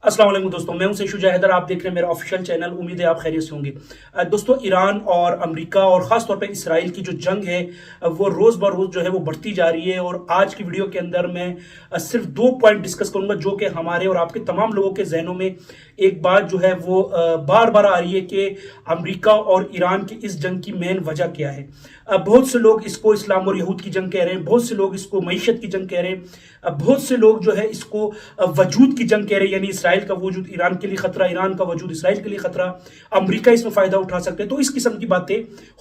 अस्सलाम वालेकुम दोस्तों, मैं हूं शेशु जाहिदर। आप देख रहे हैं मेरा ऑफिशियल चैनल। उम्मीद है आप खैरियत से होंगे। दोस्तों, ईरान और अमेरिका और ख़ास तौर पे इसराइल की जो जंग है वो रोज़ ब रोज़ जो है वो बढ़ती जा रही है। और आज की वीडियो के अंदर मैं सिर्फ 2 पॉइंट डिस्कस करूंगा जो कि हमारे और आपके तमाम लोगों के जहनों में एक बात जो है वो बार बार आ रही है कि अमेरिका और ईरान की इस जंग की मेन वजह क्या है। बहुत से लोग इसको इस्लाम और यहूद की जंग कह रहे हैं, बहुत से लोग इसको मईशत की जंग कह रहे हैं, बहुत से लोग जो है इसको वजूद की जंग कह रहे हैं, यानी इसराइल का वजूद ईरान के लिए खतरा, ईरान का वजूद इसराइल के लिए खतरा, अमेरिका इसमें फायदा उठा सकते हैं। तो इस किस्म की बातें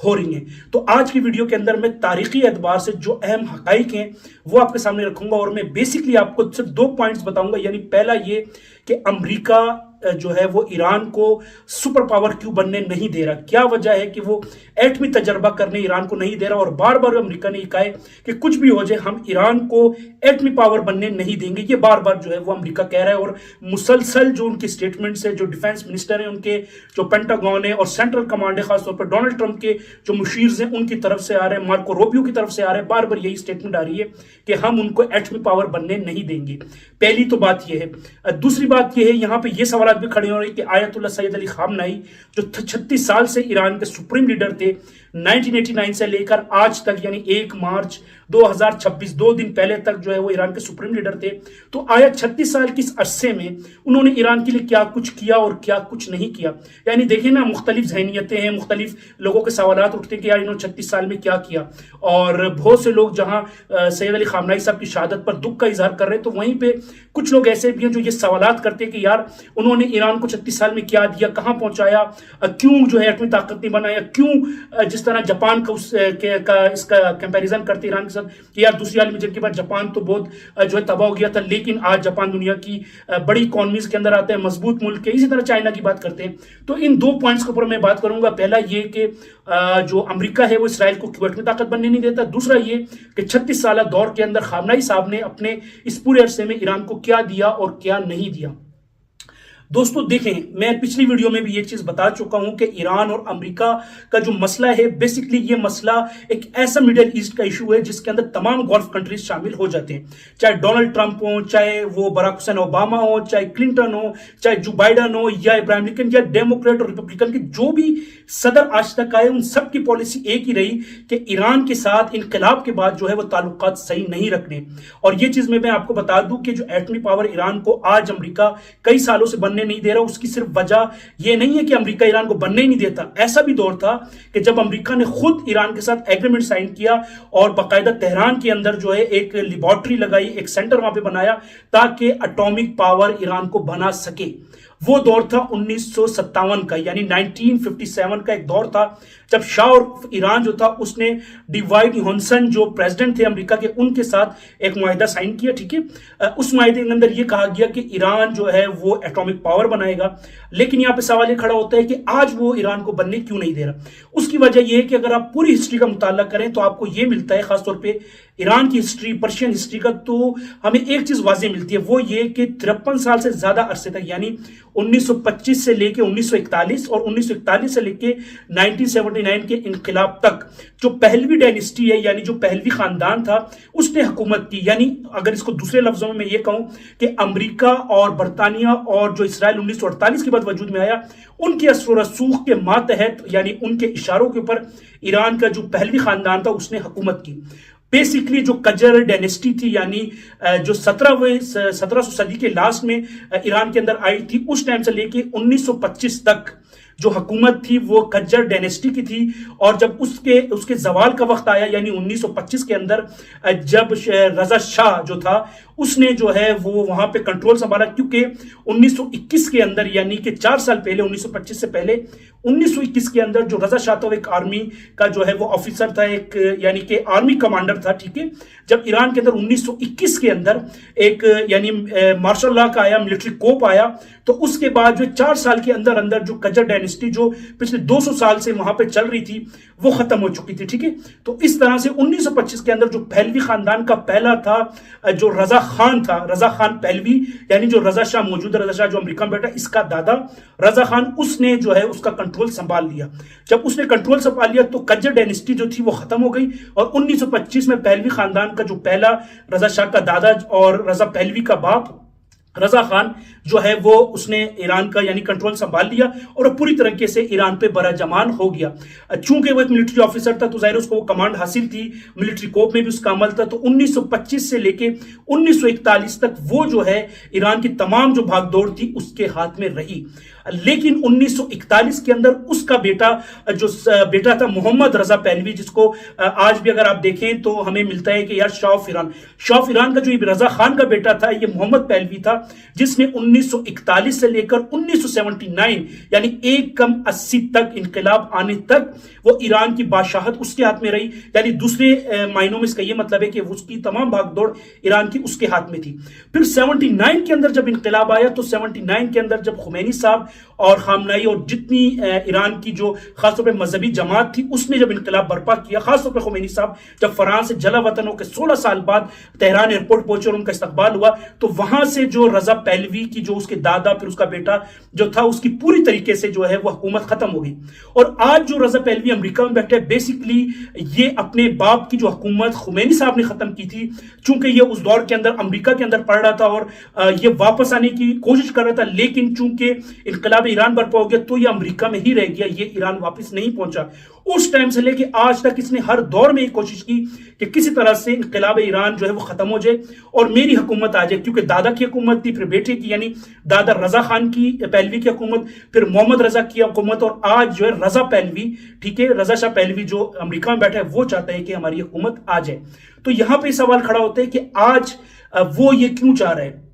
हो रही हैं। तो आज की वीडियो के अंदर मैं तारीखी एतबार से जो अहम हकाइक हैं वो आपके सामने रखूंगा और मैं बेसिकली आपको सिर्फ 2 पॉइंट्स बताऊंगा। यानी पहला ये कि अमेरिका जो है वो ईरान को सुपर पावर क्यों बनने नहीं दे रहा, क्या वजह है कि वो एटमी तजर्बा करने ईरान को नहीं दे रहा। और बार बार अमेरिका ने कहा है कि कुछ भी हो जाए हम ईरान को एटमी पावर बनने नहीं देंगे, ये बार बार जो है वो अमेरिका कह रहा है। और मुसलसल जो उनकी स्टेटमेंट्स है, जो डिफेंस मिनिस्टर है उनके, जो पेंटागन है और सेंट्रल कमांड है, खासतौर पर डोनाल्ड ट्रंप के जो मुशीर्स हैं उनकी तरफ से आ रहे हैं, मार्को रूबियो की तरफ से आ रहे हैं, बार बार यही स्टेटमेंट आ रही है कि हम उनको एटमी पावर बनने नहीं देंगे। पहली तो बात यह है। दूसरी बात यह है, यहां पर यह सवाल भी खड़े हो रहे हैं कि आयतुल्लाह सैयद अली खामनाई जो 36 साल से ईरान के सुप्रीम लीडर थे, 1989 से लेकर आज तक यानी 1 मार्च 2026 2 दिन पहले तक जो है वो ईरान के सुप्रीम लीडर थे। तो आया 36 साल के इस अरसे में उन्होंने ईरान के लिए क्या कुछ किया और क्या कुछ नहीं किया। यानी देखिए ना, मुख्तलिफ जहनियतें हैं, मुख्तलिफ लोगों के सवालात उठते हैं कि यार इन्होंने 36 साल में क्या किया। और बहुत से लोग जहां सैयद अली खामनाई साहब की शहादत पर दुख का इजहार कर रहे हैं, तो वहीं पे कुछ लोग ऐसे भी हैं जो ये सवालात करते हैं कि यार उन्होंने ईरान को 36 साल में क्या दिया, कहां पहुंचाया, क्यों जो है एटमी ताकत नहीं बनाया, क्यों जिस तरह जापान का इसका कंपैरिजन करते ईरान के साथ कि यार दूसरी आलमी जंग के बाद जापान तो बहुत जो है तबाह हो गया था, लेकिन आज जापान दुनिया की बड़ी इकोनॉमीज के अंदर आते हैं, मजबूत मुल्क है। इसी तरह चाइना की बात करते हैं। तो इन 2 पॉइंट्स के ऊपर मैं बात करूंगा। पहला ये कि जो अमेरिका है वो इसराइल को क्यों एटमी ताकत बनने नहीं देता। दूसरा ये कि 36 साल दौर के अंदर खामनाई साहब ने अपने इस पूरे अरसे में ईरान को क्या दिया और क्या नहीं दिया। दोस्तों देखें, मैं पिछली वीडियो में भी ये चीज बता चुका हूं कि ईरान और अमेरिका का जो मसला है, बेसिकली ये मसला एक ऐसा मिडिल ईस्ट का इशू है जिसके अंदर तमाम गल्फ कंट्रीज शामिल हो जाते हैं। चाहे डोनाल्ड ट्रंप हो, चाहे वो बराक हुसैन ओबामा हो, चाहे क्लिंटन हो, चाहे जो बाइडन हो, या इब्राहिम लिंकन, या डेमोक्रेट और रिपब्लिकन के जो भी सदर आज तक आए, उन सब की पॉलिसी एक ही रही कि ईरान के साथ इनकलाब के बाद जो है वो ताल्लुकात सही नहीं रखने। और ये चीज में मैं आपको बता दूं कि जो एटमी पावर ईरान को आज अमेरिका कई सालों से नहीं दे रहा, उसकी सिर्फ वजह यह नहीं है कि अमेरिका ईरान को बनने ही नहीं देता। ऐसा भी दौर था कि जब अमेरिका ने खुद ईरान के साथ एग्रीमेंट साइन किया और बाकायदा तेहरान के अंदर जो है एक लेबोरेटरी लगाई, एक सेंटर वहां पे बनाया ताकि एटॉमिक पावर ईरान को बना सके। वो दौर था 1957 का, यानी 1957 का एक दौर था जब शाह और ईरान जो था उसने डिवाइड ह्योनसन जो प्रेसिडेंट थे अमेरिका के, उनके साथ एक मुआहिदा साइन किया। ठीक है, उस मुआहिदे के अंदर यह कहा गया कि ईरान जो है वो एटॉमिक पावर बनाएगा। लेकिन यहां पे सवाल ये खड़ा होता है कि आज वो ईरान को बनने क्यों नहीं दे रहा। उसकी वजह यह है कि अगर आप पूरी हिस्ट्री का मुताला करें तो आपको यह मिलता है, खासतौर पर ईरान की हिस्ट्री, पर्शियन हिस्ट्री का, तो हमें एक चीज वाज़ेह मिलती है, वो ये कि 53 साल से ज्यादा अरसे तक, यानी 1925 से लेके 1941 और 1941 से लेके 1979 के इनकलाब तक जो पहलवी डायनेस्टी है, यानी जो पहलवी खानदान था, उसने हुकूमत की। यानी अगर इसको दूसरे लफ्जों में मैं ये कहूं कि अमेरिका और बरतानिया और जो इसराइल 1948 के बाद वजूद में आया, उनके असर रसूख के मातहत, यानी उनके इशारों के ऊपर ईरान का जो पहलवी खानदान था उसने हुकूमत की। बेसिकली जो कजर डायनेस्टी थी, यानी जो 1700 सदी के लास्ट में ईरान के अंदर आई थी, उस टाइम से लेके 1925 तक जो हुकूमत थी वो कज्जर डायनेस्टी की थी। और जब उसके जवाल का वक्त आया, यानी 1925 के अंदर जब रजा शाह जो था उसने जो है वो वहां पे कंट्रोल संभाला, क्योंकि 1921 के अंदर, यानी कि 4 साल पहले, 1925 से पहले 1921 के अंदर जो रजा शाह था एक आर्मी का जो है वो ऑफिसर था, एक यानी कि आर्मी कमांडर था। ठीक है, जब ईरान के अंदर 1921 के अंदर एक यानी मार्शल लॉ का आया, मिलिट्री कोप आया, तो उसके बाद जो 4 साल के अंदर अंदर जो कजर डायनेस्टी जो पिछले 200 साल से वहां पे चल रही थी वो खत्म हो चुकी थी। ठीक है, तो इस तरह से 1925 के अंदर जो पहलवी खानदान का पहला था जो रजा खान था, रजा खान पहलवी, यानी जो रजा शाह, मौजूदा रजा शाह जो अमेरिका में बैठा, इसका दादा रजा खान, उसने जो है उसका कंट्रोल संभाल लिया। जब उसने कंट्रोल संभाल लिया तो कज्जर डायनेस्टी जो थी वो खत्म हो गई और 1925 में पहलवी खानदान का जो पहला रजा शाह का दादा और रजा पहलवी का बाप रजा खान جو ہے وہ اس نے ایران کا یعنی کنٹرول سنبھال لیا اور پوری طریقے سے ایران پہ براجمان ہو گیا. چونکہ وہ ایک ملٹری آفیسر تھا تو ظاہر اس کو وہ کمانڈ حاصل تھی, ملٹری کوپ میں بھی اس کا عمل تھا. تو 1925 سے لے کے 1941 تک وہ جو ہے ایران کی تمام جو بھاگ دوڑ تھی اس کے ہاتھ میں رہی. لیکن 1941 کے اندر اس کا بیٹا تھا محمد رضا پہلوی, جس کو آج بھی اگر آپ دیکھیں تو ہمیں ملتا ہے کہ یار شاہ آف ایران کا جو رضا خان کا بیٹا تھا یہ محمد پہلوی تھا, جس نے 1941 سے لے کر 1979 یعنی 180 تک انقلاب آنے تک وہ ایران کی بادشاہت اس کے ہاتھ میں رہی. یعنی دوسرے معنوں میں اس کا یہ مطلب ہے کہ اس کی تمام بھاگ دوڑ ایران کی اس کے ہاتھ میں تھی. پھر 79 کے اندر جب انقلاب آیا تو 79 کے اندر جب خمینی صاحب اور خامنائی اور جتنی ایران کی جو خاص طور پہ مذہبی جماعت تھی اس نے جب انقلاب برپا کیا, خاص طور پہ خمینی صاحب جب فرانس سے جلا وطن ہو کے 16 سال بعد تہران ایئرپورٹ پہنچے اور ان کا استقبال ہوا, تو وہاں سے جو رضا پہلوی کی جو اس کے دادا پھر اس کا بیٹا جو تھا اس کی پوری طریقے سے جو ہے وہ حکومت ختم ہو گئی. اور آج جو رضا پہلوی امریکہ میں بیٹھے بیسیکلی یہ اپنے باپ کی جو حکومت خمینی صاحب نے ختم کی تھی, چونکہ یہ اس دور کے اندر امریکہ کے اندر پڑ رہا تھا اور یہ واپس آنے کی کوشش کر رہا تھا, لیکن چونکہ انقلاب ایران برپا ہو گیا تو یہ امریکہ میں ہی رہ گیا, یہ ایران واپس نہیں پہنچا. اس ٹائم سے لے کے آج تک اس نے ہر دور میں یہ کوشش کی کہ کسی طرح سے انقلاب ایران جو ہے وہ ختم ہو جائے اور میری حکومت آ جائے, کیونکہ دادا کی حکومت تھی, پھر بیٹے کی یعنی دادا رضا خان کی پہلوی کی حکومت, پھر محمد رضا کی حکومت, اور آج جو ہے رضا پہلوی, ٹھیک ہے, رضا شاہ پہلوی جو امریکہ میں بیٹھا ہے وہ چاہتا ہے کہ ہماری حکومت آ جائے. تو یہاں پہ سوال کھڑا ہوتا ہے کہ آج وہ یہ کیوں چاہ رہا ہے.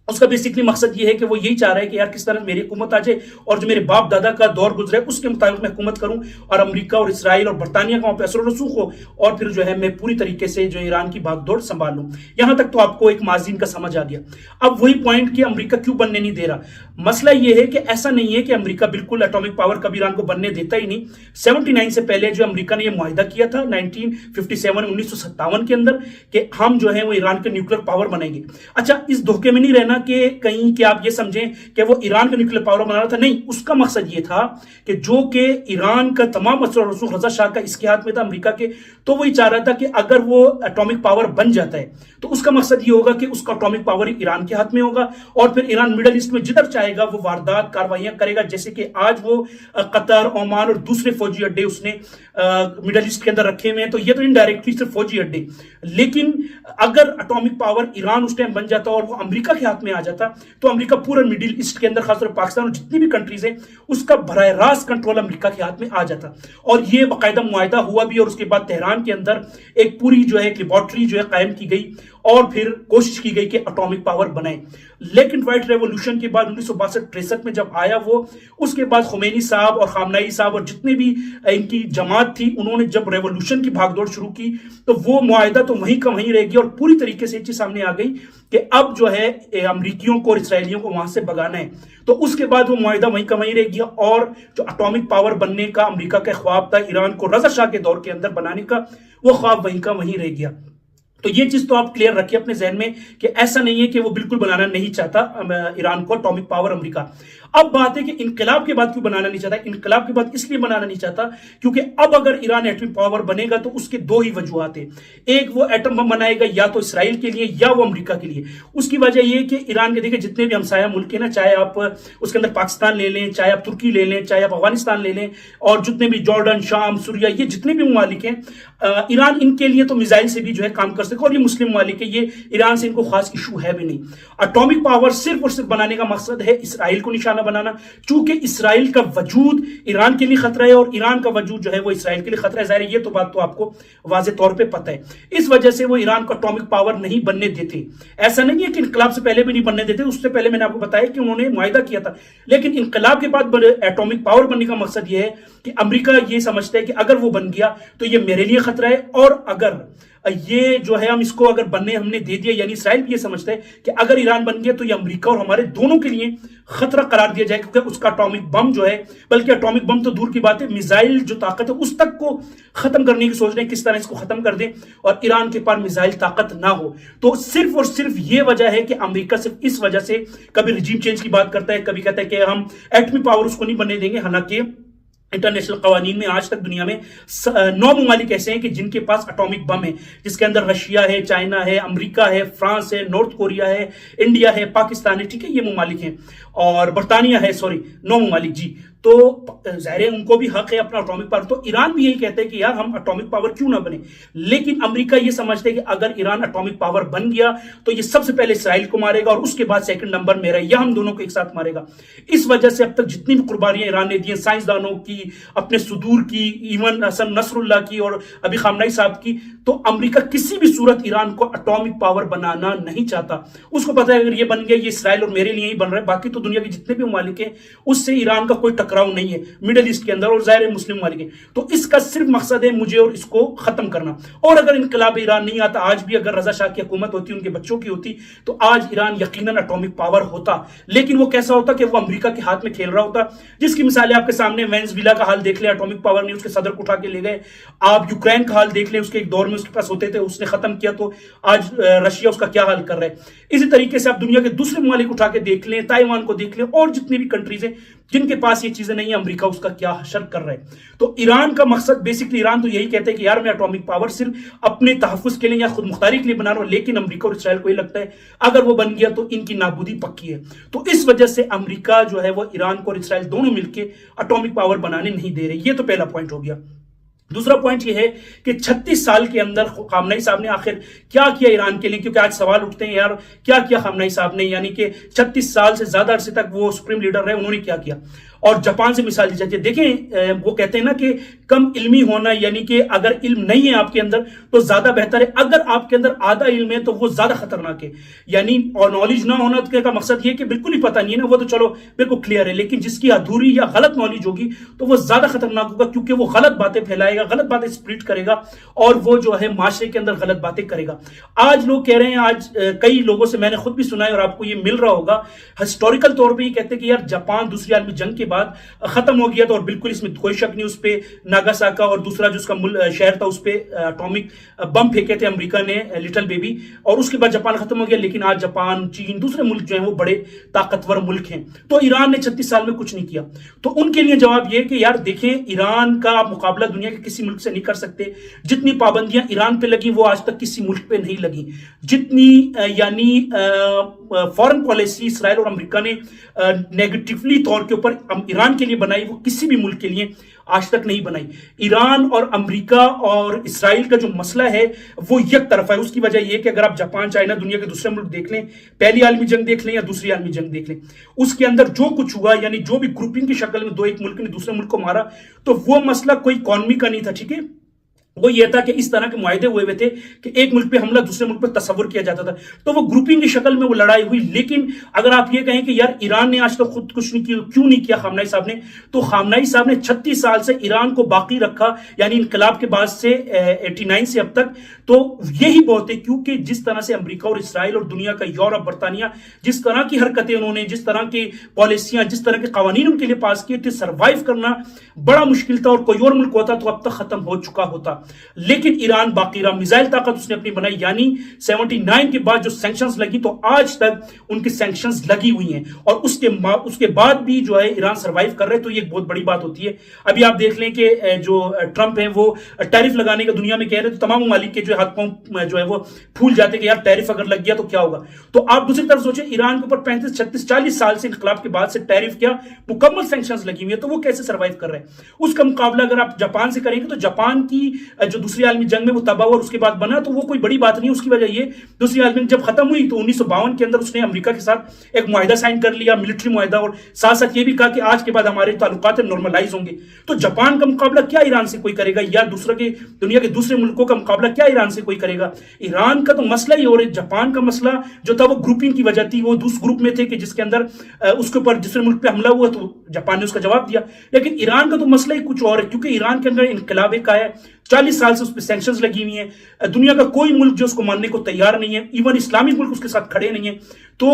اس کا بیسیکلی مقصد یہ ہے کہ وہ یہی چاہ رہا ہے کہ یار کس طرح میری حکومت آ جائے اور جو میرے باپ دادا کا دور گزرے اس کے مطابق میں حکومت کروں اور امریکہ اور اسرائیل اور برطانیہ کا وہاں پہ اثر و رسوخ ہو اور پھر جو ہے میں پوری طریقے سے جو ایران کی بھاگ دوڑ سنبھال لوں. یہاں تک تو آپ کو ایک مازین کا سمجھ آ گیا. اب وہی پوائنٹ کہ امریکہ کیوں بننے نہیں دے رہا. مسئلہ یہ ہے کہ ایسا نہیں ہے کہ امریکہ بالکل ایٹامک پاور کبھی ایران کو بننے دیتا ہی نہیں. 79 سے پہلے جو امریکہ نے یہ معاہدہ کیا تھا 1957 کے اندر کہ ہم جو ہے وہ ایران کے نیوکلیر پاور بنائیں گے. اچھا, اس دھوکے میں نہیں رہنا کہ کہیں کہ آپ یہ سمجھیں کہ وہ ایران کا نیوکلیر پاور بنا رہا تھا. نہیں, اس کا مقصد یہ تھا کہ جو کہ ایران کا تمام اثر و رسوخ رضا شاہ کا اس کے ہاتھ میں تھا امریکہ کے, تو وہ یہ چاہ رہا تھا کہ اگر وہ ایٹامک پاور بن جاتا ہے تو اس کا مقصد یہ ہوگا کہ اس کا ایٹامک پاور ایران کے ہاتھ میں ہوگا اور پھر ایران مڈل ایسٹ میں جدھر چاہے گا وہ واردات کاروائیاں کرے گا, جیسے کہ آج وہ قطر, عمان اور دوسرے فوجی اڈے اس نے مڈل ایسٹ کے اندر رکھے ہوئے ہیں. تو یہ تو انڈائریکٹلی صرف فوجی اڈے, لیکن اگر ایٹامک پاور ایران اس ٹائم بن جاتا اور وہ امریکہ کے ہاتھ میں آ جاتا تو امریکہ پورا مڈل ایسٹ کے اندر خاص طور پاکستان اور جتنی بھی کنٹریز ہیں اس کا براہ راست کنٹرول امریکہ کے ہاتھ میں آ جاتا. اور یہ باقاعدہ معاہدہ ہوا بھی اور اس کے بعد تہران کے اندر ایک پوری جو ہے لیبارٹری جو ہے قائم کی گئی اور پھر کوشش کی گئی کہ ایٹامک پاور بنائیں. لیکن وائٹ ریولوشن کے بعد 1962-63 میں جب آیا وہ, اس کے بعد خمینی صاحب اور خامنائی صاحب اور جتنے بھی ان کی جماعت تھی انہوں نے جب ریولوشن کی بھاگ دوڑ شروع کی تو وہ معاہدہ تو وہیں کا وہیں رہ گیا اور پوری طریقے سے یہ چیز سامنے آ گئی کہ اب جو ہے امریکیوں کو اور اسرائیلیوں کو وہاں سے بگانا ہے. تو اس کے بعد وہ معاہدہ وہیں کا وہیں رہ گیا اور جو ایٹامک پاور بننے کا امریکہ کا خواب تھا ایران کو رضا شاہ کے دور کے اندر بنانے کا, وہ خواب وہیں کا وہیں رہ گیا. تو یہ چیز تو آپ کلیئر رکھیں اپنے ذہن میں کہ ایسا نہیں ہے کہ وہ بالکل بنانا نہیں چاہتا ایران کو ایٹامک پاور امریکہ. اب بات ہے کہ انقلاب کے بعد کیوں بنانا نہیں چاہتا. انقلاب کے بعد اس لیے بنانا نہیں چاہتا کیونکہ اب اگر ایران ایٹمی پاور بنے گا تو اس کے دو ہی وجوہات ہیں. ایک وہ ایٹم بم بنائے گا یا تو اسرائیل کے لیے یا وہ امریکہ کے لیے. اس کی وجہ یہ کہ ایران کے دیکھیں جتنے بھی ہمسایہ ملک ہیں نا, چاہے آپ اس کے اندر پاکستان لے لیں, چاہے آپ ترکی لے لیں, چاہے آپ افغانستان لے لیں, اور جتنے بھی جارڈن, شام, سوریا, یہ جتنے بھی ممالک ہیں, ایران ان کے لیے تو میزائل سے بھی جو ہے کام کر سکے اور یہ مسلم ممالک ہے, یہ ایران سے ان کو خاص ایشو ہے بھی نہیں. ایٹامک پاور صرف اور صرف بنانے کا مقصد ہے اسرائیل کو نشانہ بنانا, چونکہ اسرائیل کا وجود ایران کے لیے خطرہ ہے اور ایران کا وجود جو ہے وہ اسرائیل کے لیے خطرہ ہے. ظاہر ہے یہ تو بات تو آپ کو واضح طور پہ پتہ ہے. اس وجہ سے وہ ایران کو ایٹامک پاور نہیں بننے دیتے. ایسا نہیں ہے کہ انقلاب سے پہلے بھی نہیں بننے دیتے, اس سے پہلے میں نے آپ کو بتایا کہ انہوں نے معاہدہ کیا تھا, لیکن انقلاب کے بعد ایٹامک پاور بننے کا مقصد یہ ہے کہ امریکہ یہ سمجھتا ہے کہ اگر وہ بن گیا تو یہ میرے لیے خطرہ ہے, اور اگر یہ جو ہے ہم اس کو اگر بننے ہم نے دے دیا, یعنی اسرائیل بھی یہ سمجھتا ہے کہ اگر ایران بن گیا تو یہ امریکہ اور ہمارے دونوں کے لیے خطرہ قرار دیا جائے, کیونکہ اس کا ایٹامک بم جو ہے, بلکہ ایٹامک بم تو دور کی بات ہے, میزائل جو طاقت ہے اس تک کو ختم کرنے کی سوچ رہے ہیں, کس طرح اس کو ختم کر دیں اور ایران کے پاس میزائل طاقت نہ ہو. تو صرف اور صرف یہ وجہ ہے کہ امریکہ صرف اس وجہ سے کبھی رجیم چینج کی بات کرتا ہے, کبھی کہتا ہے کہ ہم ایٹمی پاور اس کو نہیں بننے دیں گے. حالانکہ इंटरनेशनल कवानीन में आज तक दुनिया में 9 ममालिक ऐसे हैं कि जिनके पास एटॉमिक बम है, जिसके अंदर रशिया है, चाइना है, अमेरिका है, फ्रांस है, नॉर्थ कोरिया है, इंडिया है, पाकिस्तान है, ठीक है, ये ममालिक हैं, और बरतानिया है, सॉरी 9 ममालिक जी। तो ज़ाहिर है उनको भी हक है अपना एटॉमिक पावर। तो ईरान भी यही कहते हैं कि यार हम एटॉमिक पावर क्यों ना बने, लेकिन अमेरिका ये समझते हैं कि अगर ईरान एटॉमिक पावर बन गया तो ये सबसे पहले इसराइल को मारेगा और उसके बाद सेकंड नंबर मेरा, या हम दोनों को एक साथ मारेगा। इस वजह से अब तक जितनी भी कुर्बानियां ईरान ने दी हैं, साइंसदानों की, अपने सुदूर की, इवन हसन नसरुल्लाह की और अभी खामनाई साहब की, तो अमेरिका किसी भी सूरत ईरान को एटॉमिक पावर बनाना नहीं चाहता। उसको पता है अगर ये बन गया, ये इसराइल और मेरे लिए ही बन रहा है, बाकी तो दुनिया के जितने भी ममालिक हैं उससे ईरान का कोई टकराव नहीं है मिडिल ईस्ट के अंदर, और ज़ाहिर है मुस्लिम ममालिक है। तो इसका सिर्फ मकसद है मुझे और इसको खत्म करना। और अगर इनकलाब ईरान नहीं आता, आज भी अगर रजा शाह की हुकूमत होती, उनके बच्चों की होती, तो आज ईरान यकीनन एटॉमिक पावर होता। लेकिन वो कैसा होता कि वो अमेरिका के हाथ में खेल रहा होता, जिसकी मिसालें आपके सामने, वेनेजुएला का हाल देख ले, एटॉमिक पावर नहीं, उसके सदर को उठा के ले गए। आप यूक्रेन का हाल देख ले, उसके एक दौर में उसके पास होते थे, उसने खत्म किया, तो आज रशिया उसका क्या हाल कर रहा है। इसी तरीके से आप दुनिया के दूसरे ममालिक उठा के देख लें, ताइवान को देख लें, और जितनी भी कंट्रीज हैं जिनके पास ये चीजें नहीं है, अमेरिका उसका क्या हशर कर रहा है। तो ईरान का मकसद बेसिकली, ईरान तो यही कहते हैं कि यार मैं एटॉमिक पावर सिर्फ अपने तहफ्फुज के लिए या खुद मुख्तारी के लिए बना रहा हूं, लेकिन अमेरिका और इसराइल को ये लगता है अगर वो बन गया तो इनकी नाबूदी पक्की है। तो इस वजह से अमेरिका जो है वो ईरान को और इसराइल दोनों मिलकर एटॉमिक पावर बनाने नहीं दे रहे। ये तो पहला पॉइंट हो गया। दूसरा पॉइंट यह है कि 36 साल के अंदर खामनाई साहब ने आखिर क्या किया ईरान के लिए, क्योंकि आज सवाल उठते हैं यार क्या किया खामनाई साहब ने, यानी कि 36 साल से ज्यादा अरसे तक वो सुप्रीम लीडर रहे, उन्होंने क्या किया। और जापान से मिसाल दी जाती है। देखें वो कहते हैं ना कि कम इल्मी होना, यानी कि अगर इल्म नहीं है आपके अंदर तो ज्यादा बेहतर है, अगर आपके अंदर आधा इल्म है तो वो ज्यादा खतरनाक है। यानी और नॉलेज ना होना का मकसद ये है कि बिल्कुल ही पता नहीं है ना, वो तो चलो बिल्कुल क्लियर है, लेकिन जिसकी अधूरी या गलत नॉलेज होगी तो वो ज्यादा खतरनाक होगा, क्योंकि वो गलत बातें फैलाएगा, गलत बातें स्प्रेड करेगा, और वो जो है माशरे के अंदर गलत बातें करेगा। आज लोग कह रहे हैं, आज कई लोगों से मैंने खुद भी सुना है और आपको ये मिल रहा होगा, हिस्टोरिकल तौर पर ये कहते हैं कि यार जापान दूसरी आलमी जंग के बाद खत्म हो गया था, और बिल्कुल इसमें कोई शक नहीं, उस पे नागासाका और दूसरा जो उसका शहर था उस पे एटॉमिक बम फेंके थे अमेरिका ने, लिटिल बेबी, और उसके बाद जापान खत्म हो गया। लेकिन आज जापान, चीन, दूसरे मुल्क जो हैं वो बड़े ताकतवर मुल्क हैं। तो ईरान ने 36 साल में कुछ नहीं किया। तो उनके लिए जवाब यह कि यार देखें, ईरान का मुकाबला दुनिया के किसी मुल्क से नहीं कर सकते। जितनी पाबंदियां ईरान पे लगी वो आज तक किसी मुल्क पे नहीं लगी। जितनी यानी फॉरेन पॉलिसी इसराइल और अमेरिका ने नेगेटिवली तौर के ऊपर ईरान के लिए बनाई, वो किसी भी मुल्क के लिए आज तक नहीं बनाई। ईरान और अमेरिका और इसराइल का जो मसला है वो एक तरफा है। उसकी वजह यह कि अगर आप जापान, चाइना, दुनिया के दूसरे मुल्क देख लें, पहली आलमी जंग देख लें या दूसरी आलमी जंग देख लें, उसके अंदर जो कुछ हुआ, यानी जो भी ग्रुपिंग की शक्ल में दो एक मुल्क ने दूसरे मुल्क को मारा, तो वो मसला कोई इकॉनमी का नहीं था, ठीक है। वो ये था कि इस तरह के मुआहदे हुए थे कि एक मुल्क पे हमला दूसरे मुल्क पे तस्वुर किया जाता था, तो वो ग्रुपिंग की शक्ल में वो लड़ाई हुई। लेकिन अगर आप ये कहें कि यार ईरान ने आज तक खुद कुछ नहीं किया, क्यों नहीं किया खामनाई साहब ने, तो खामनाई साहब ने 36 साल से ईरान को बाकी रखा, यानी इनकलाब के बाद से 89 से अब तक। तो यही बहुत है, क्योंकि जिस तरह से अमेरिका और इसराइल और दुनिया का यूरोप, बरतानिया, जिस तरह की हरकतें उन्होंने, जिस तरह की पॉलिसियां, जिस तरह के कानून उनके लिए पास किए थे, सर्वाइव करना बड़ा मुश्किल था, और कोई और मुल्क होता तो अब तक खत्म हो चुका होता। लेकिन ईरान बाकी रहा, मिसाइल ताकत उसने अपनी बनाई, यानी 79 के बाद जो सैंक्शंस लगी, तो आज तक उनकी सैंक्शंस लगी हुई हैं, और उसके बाद भी जो है ईरान सर्वाइव कर रहे, तो ये एक बहुत बड़ी बात होती है। अभी आप देख लें कि जो ट्रंप है वो टैरिफ लगाने का दुनिया में कह रहे, तो तमाम ममालिक के जो हाथ पांव जो है वो फूल जाते कि यार टैरिफ अगर लग गया तो क्या होगा। तो आप दूसरी तरफ सोचें, ईरान के ऊपर 35, 36, 40 साल से इनकलाब के बाद से टैरिफ क्या मुकम्मल सैंक्शंस लगी हुई है, तो वो कैसे सर्वाइव कर रहे हैं। उसका मुकाबला अगर आप जापान से करेंगे, तो जापान की जो दूसरी आलमी जंग में वो तबाह और उसके बाद बना, तो वो कोई बड़ी बात नहीं। उसकी वजह ये, दूसरी आलमी जंग जब खत्म हुई तो 1952 के अंदर उसने अमेरिका के साथ एक मुआहिदा साइन कर लिया, मिलिट्री मुआहिदा, और साथ साथ ये भी कहा कि आज के बाद हमारे ताल्लुकात नॉर्मलाइज होंगे। तो जापान का मुकाबला क्या ईरान से कोई करेगा, या दूसरे के दुनिया के दूसरे मुल्कों का मुकाबला क्या ईरान से कोई करेगा। ईरान का तो मसला ही, और जापान का मसला जो था वो ग्रुपिंग की वजह थी, वो दूसरे ग्रुप में थे कि जिसके अंदर उसके ऊपर दूसरे मुल्क पे हमला हुआ तो जापान ने उसका जवाब दिया। लेकिन ईरान का तो मसला ही कुछ और है, क्योंकि ईरान के अंदर इनकलाब का है, 40 साल से उस पर सैंक्शंस लगी हुई हैं, दुनिया का कोई मुल्क जो उसको मानने को तैयार नहीं है, इवन इस्लामिक मुल्क उसके साथ खड़े नहीं है। तो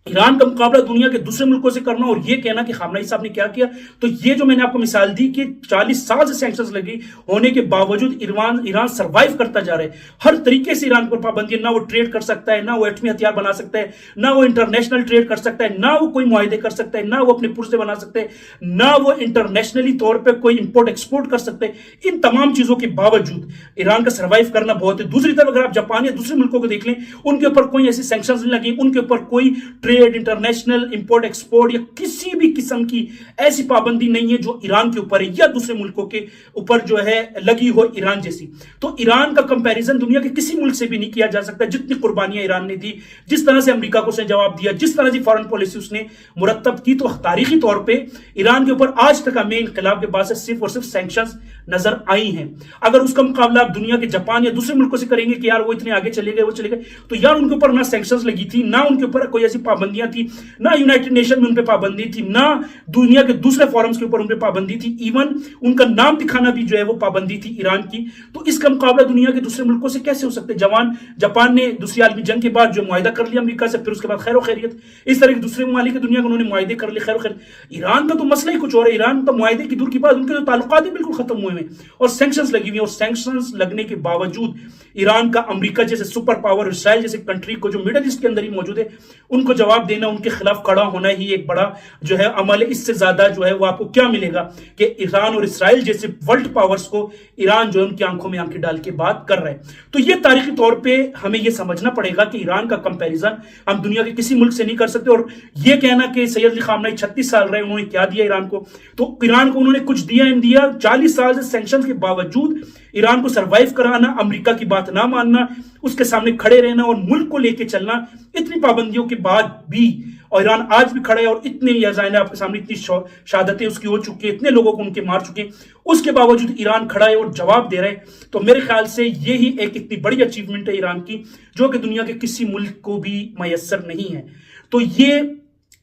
ईरान का मुकाबला दुनिया के दूसरे मुल्कों से करना और ये कहना कि खामनेई साहब ने क्या किया, तो ये जो मैंने आपको मिसाल दी कि 40 साल से सैंक्शंस लगी होने के बावजूद ईरान सर्वाइव करता जा रहा है। हर तरीके से ईरान पर पाबंदी, ना वो ट्रेड कर सकता है, ना वो एटमी हथियार बना सकता है, ना वो इंटरनेशनल ट्रेड कर सकता है, ना वो कोई मुआहदे कर सकता है, ना वो अपने पुरजे बना सकते हैं, ना वो इंटरनेशनली तौर पर कोई इंपोर्ट एक्सपोर्ट कर सकते हैं। इन तमाम चीजों के बावजूद ईरान का सर्वाइव करना बहुत है। दूसरी तरफ अगर आप जापान या दूसरे मुल्कों को देख लें, उनके ऊपर कोई ऐसी सैंक्शंस नहीं लगी, उनके ऊपर कोई ट्रेड, इंटरनेशनल इंपोर्ट एक्सपोर्ट या किसी भी किस्म की ऐसी पाबंदी नहीं है जो ईरान के ऊपर है या दूसरे मुल्कों के ऊपर जो है लगी हो ईरान जैसी। तो ईरान का कंपैरिजन दुनिया के किसी मुल्क से भी नहीं किया जा सकता। जितनी कुर्बानियां ईरान ने दी, जिस तरह से अमेरिका को उसने जवाब दिया, जिस तरह से फॉरेन पॉलिसी उसने मुरतब की, तो तारीखी तौर पर ईरान के ऊपर आज तक हमें इनकलाब के बाद से सिर्फ और सिर्फ सैंक्शंस नजर आई हैं। अगर उसका मुकाबला आप दुनिया के जापान या दूसरे मुल्कों से करेंगे कि यार वो इतने आगे चले गए, वो चले गए, तो यार उनके ऊपर ना सैंक्शंस लगी थी, ना उनके ऊपर कोई ऐसी पाबंदियां थी, ना यूनाइटेड नेशन में उन पे पाबंदी थी, ना दुनिया के दूसरे फोरम्स के ऊपर उन पे पाबंदी थी, इवन उनका नाम दिखाना भी जो है वो पाबंदी थी ईरान की। तो इसका मुकाबला दुनिया के दूसरे मुल्कों से कैसे हो सकते? जापान ने दूसरी आलमी जंग के बाद जो मुआहिदा कर लिया अमेरिका से, फिर उसके बाद खैर खैरियत, इस तरह के दूसरे ममालिक दुनिया के उन्होंने मुआहिदे कर लिए, खैर खैरियत। ईरान का तो मसला ही कुछ और है। ईरान तो मुआहिदे की दूर की बात, उनके तो ताल्लुकात ही बिल्कुल खत्म हुए हैं और सैंक्शंस लगी हुई है। और सैंक्शंस लगने के बावजूद ईरान का अमेरिका जैसे सुपर पावर, इसराइल जैसे कंट्री को जो मिडल ईस्ट के अंदर ही मौजूद है, उनको जवाब देना, उनके खिलाफ खड़ा होना ही एक बड़ा जो है अमल है। इससे ज्यादा जो है वो आपको क्या मिलेगा कि ईरान और इसराइल जैसे वर्ल्ड पावर्स को ईरान जो है उनकी आंखों में आंखें डाल के बात कर रहे हैं। तो ये तारीखी तौर पे हमें ये समझना पड़ेगा कि ईरान का कंपैरिजन हम दुनिया के किसी मुल्क से नहीं कर सकते। और ये कहना कि सैयद अली खामनेई 36 साल रहे, उन्होंने क्या दिया ईरान को, तो ईरान को उन्होंने कुछ दिया नहीं दिया। 40 साल से सैंक्शंस के बावजूद ईरान को सर्वाइव कराना, अमेरिका की बात ना मानना, उसके सामने खड़े रहना और मुल्क को लेकर चलना, इतनी पाबंदियों के बाद भी, और ईरान आज भी खड़ा है और इतने यजाइन आपके सामने, इतनी शहादतें उसकी हो चुकी है, इतने लोगों को उनके मार चुके हैं, उसके बावजूद ईरान खड़ा है और जवाब दे रहा है। तो मेरे ख्याल से यही एक इतनी बड़ी अचीवमेंट है ईरान की, जो कि दुनिया के किसी मुल्क को भी मयसर नहीं है। तो ये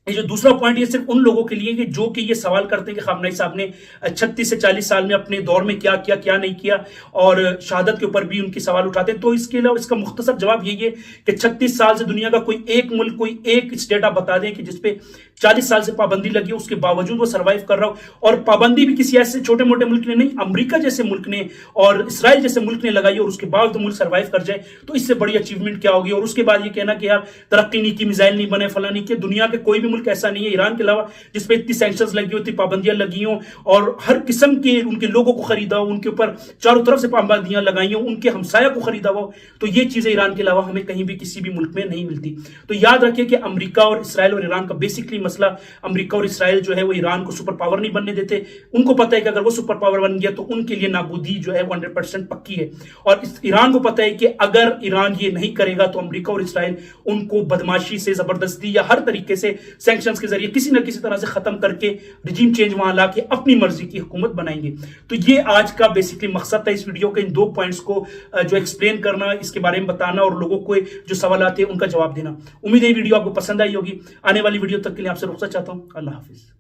जो दूसरा पॉइंट, ये सिर्फ उन लोगों के लिए कि जो कि ये सवाल करते हैं कि खामनेई साहब ने 36 से 40 साल में अपने दौर में क्या किया, क्या नहीं किया, और शहादत के ऊपर भी उनकी सवाल उठाते हैं। तो इसके अलावा इसका मुख्तसर जवाब यही है कि 36 साल से दुनिया का कोई एक मुल्क, कोई एक स्टेट आप बता दें कि जिसपे 40 साल से पाबंदी लगी, उसके बावजूद वो सर्वाइव कर रहा हो। और पाबंदी भी किसी ऐसे छोटे मोटे मुल्क ने नहीं, अमेरिका जैसे मुल्क ने और इसराइल जैसे मुल्क ने लगाई, और उसके बाद तो मुल्क सर्वाइव कर जाए, तो इससे बड़ी अचीवमेंट क्या होगी। और उसके बाद ये कहना कि यार तरक्की नहीं की, मिसाइल नहीं बने, फला नहीं किया। दुनिया के कोई भी मुल्क ऐसा नहीं है ईरान के अलावा जिसपे इतनी सैंक्शंस लगी हो, इतनी पाबंदियां लगी हो, और हर किस्म के उनके लोगों को खरीदा हो, उनके ऊपर चारों तरफ से पाबंदियां लगाई हो, उनके हमसाया को खरीदा हो। तो ये चीजें ईरान के अलावा हमें कहीं भी किसी भी मुल्क में नहीं मिलती। तो याद रखिए कि अमेरिका और इसराइल और ईरान का बेसिकली मसला, अमेरिका और इसराइल जो है वो ईरान को सुपर पावर नहीं बनने देते। उनको पता है कि अगर वो सुपर पावर बन गया तो उनके लिए नाबूदी जो है 100% पक्की है। और ईरान को पता है कि अगर ईरान ये नहीं करेगा तो अमेरिका और इसराइल उनको बदमाशी से, जबरदस्ती या हर तरीके से सैंक्शंस के जरिए किसी न किसी तरह से खत्म करके रिजीम चेंज वहां लाके अपनी मर्जी की हुकूमत बनाएंगे। तो ये आज का बेसिकली मकसद था इस वीडियो के, इन दो पॉइंट्स को जो एक्सप्लेन करना, इसके बारे में बताना और लोगों को जो सवाल आते हैं उनका जवाब देना। उम्मीद है ये वीडियो आपको पसंद आई होगी। आने वाली वीडियो तक के लिए आपसे रुखसत चाहता हूं। अल्लाह हाफिज।